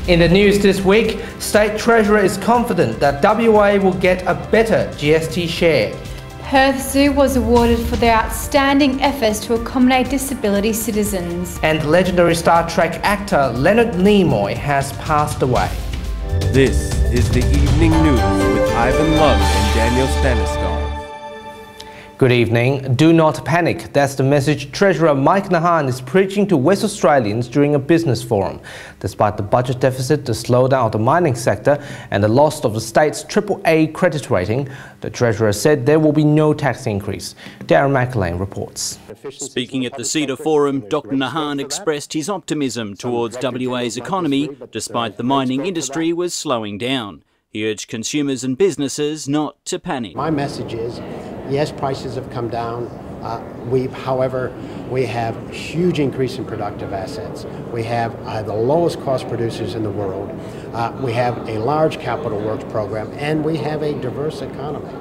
In the news this week, State Treasurer is confident that WA will get a better GST share. Perth Zoo was awarded for their outstanding efforts to accommodate disability citizens. And legendary Star Trek actor Leonard Nimoy has passed away. This is the Evening News with Ivan Leung and Danielle Staniskov. Good evening. Do not panic. That's the message Treasurer McErlain is preaching to West Australians during a business forum. Despite the budget deficit, the slowdown of the mining sector and the loss of the state's AAA credit rating, the Treasurer said there will be no tax increase. Darren McErlain reports. Speaking at the Cedar Forum, Dr Nahan expressed his optimism towards WA's economy despite the mining industry was slowing down. He urged consumers and businesses not to panic. My message is, yes, prices have come down. However, we have a huge increase in productive assets. We have the lowest cost producers in the world. We have a large capital works program, and we have a diverse economy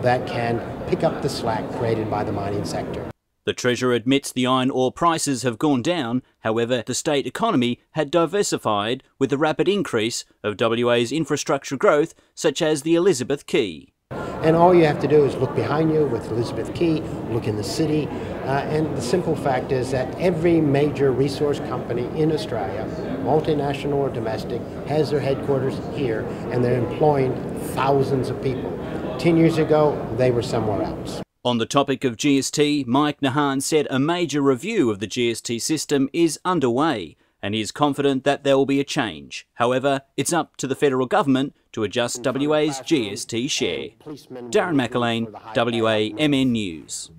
that can pick up the slack created by the mining sector. The Treasurer admits the iron ore prices have gone down. However, the state economy had diversified with the rapid increase of WA's infrastructure growth, such as the Elizabeth Quay. And all you have to do is look behind you with Elizabeth Quay, look in the city, and the simple fact is that every major resource company in Australia, multinational or domestic, has their headquarters here, and they're employing thousands of people. 10 years ago, they were somewhere else. On the topic of GST, McErlain said a major review of the GST system is underway, and he is confident that there will be a change. However, it's up to the federal government to adjust WA's GST share. Darren McErlain, WAMN News.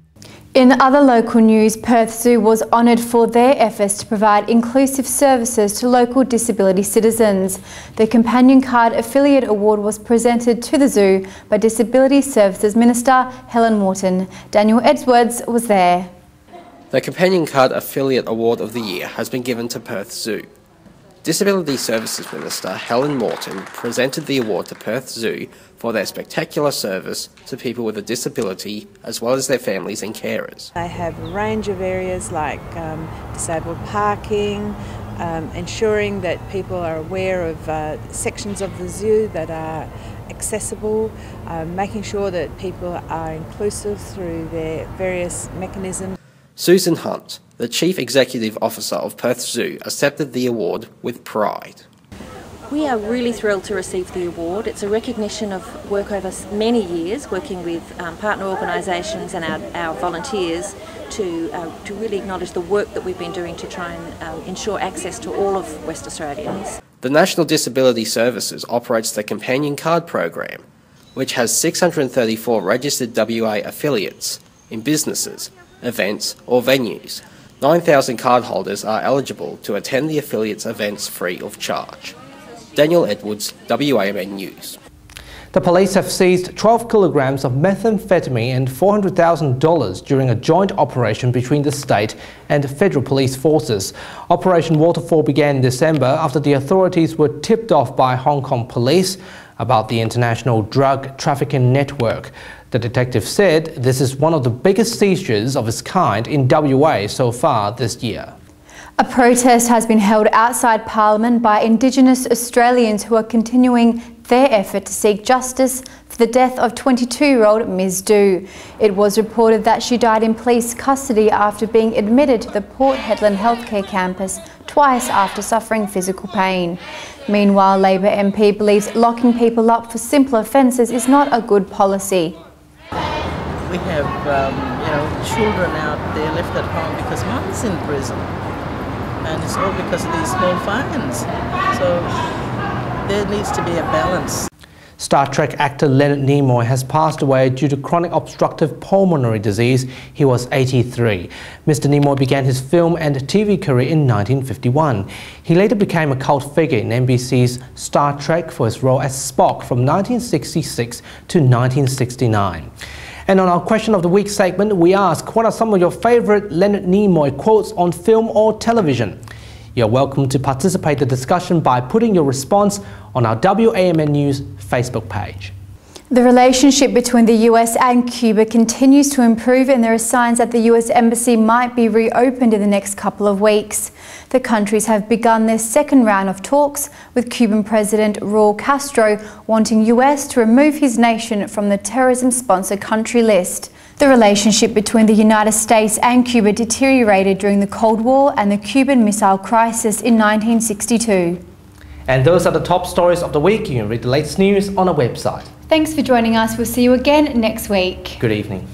In other local news, Perth Zoo was honoured for their efforts to provide inclusive services to local disability citizens. The Companion Card Affiliate Award was presented to the zoo by Disability Services Minister Helene Morton. Danielle Edwards was there. The Companion Card Affiliate Award of the Year has been given to Perth Zoo. Disability Services Minister Helene Morton presented the award to Perth Zoo for their spectacular service to people with a disability as well as their families and carers. They have a range of areas like disabled parking, ensuring that people are aware of sections of the zoo that are accessible, making sure that people are inclusive through their various mechanisms. Susan Hunt, the Chief Executive Officer of Perth Zoo, accepted the award with pride. We are really thrilled to receive the award. It's a recognition of work over many years, working with partner organisations and our volunteers to really acknowledge the work that we've been doing to try and ensure access to all of West Australians. The National Disability Services operates the Companion Card program, which has 634 registered WA affiliates in businesses, events or venues. 9,000 cardholders are eligible to attend the affiliates' events free of charge. Danielle Edwards, WAMN News. The police have seized 12 kilograms of methamphetamine and $400,000 during a joint operation between the state and federal police forces. Operation Waterfall began in December after the authorities were tipped off by Hong Kong police about the international drug trafficking network. The detective said this is one of the biggest seizures of its kind in WA so far this year. A protest has been held outside Parliament by Indigenous Australians who are continuing their effort to seek justice for the death of 22-year-old Ms. Du. It was reported that she died in police custody after being admitted to the Port Hedland Healthcare Campus twice after suffering physical pain. Meanwhile, Labor MP believes locking people up for simple offences is not a good policy. We have, children out there left at home because mom's in prison, and it's all because of these small fines. So there needs to be a balance. Star Trek actor Leonard Nimoy has passed away due to chronic obstructive pulmonary disease. He was 83. Mr. Nimoy began his film and TV career in 1951. He later became a cult figure in NBC's Star Trek for his role as Spock from 1966 to 1969. And on our Question of the Week segment, we ask, what are some of your favourite Leonard Nimoy quotes on film or television? You're welcome to participate in the discussion by putting your response on our WAMN News Facebook page. The relationship between the US and Cuba continues to improve, and there are signs that the US embassy might be reopened in the next couple of weeks. The countries have begun their second round of talks, with Cuban President Raul Castro wanting US to remove his nation from the terrorism sponsor country list. The relationship between the United States and Cuba deteriorated during the Cold War and the Cuban Missile Crisis in 1962. And those are the top stories of the week. You can read the latest news on our website. Thanks for joining us. We'll see you again next week. Good evening.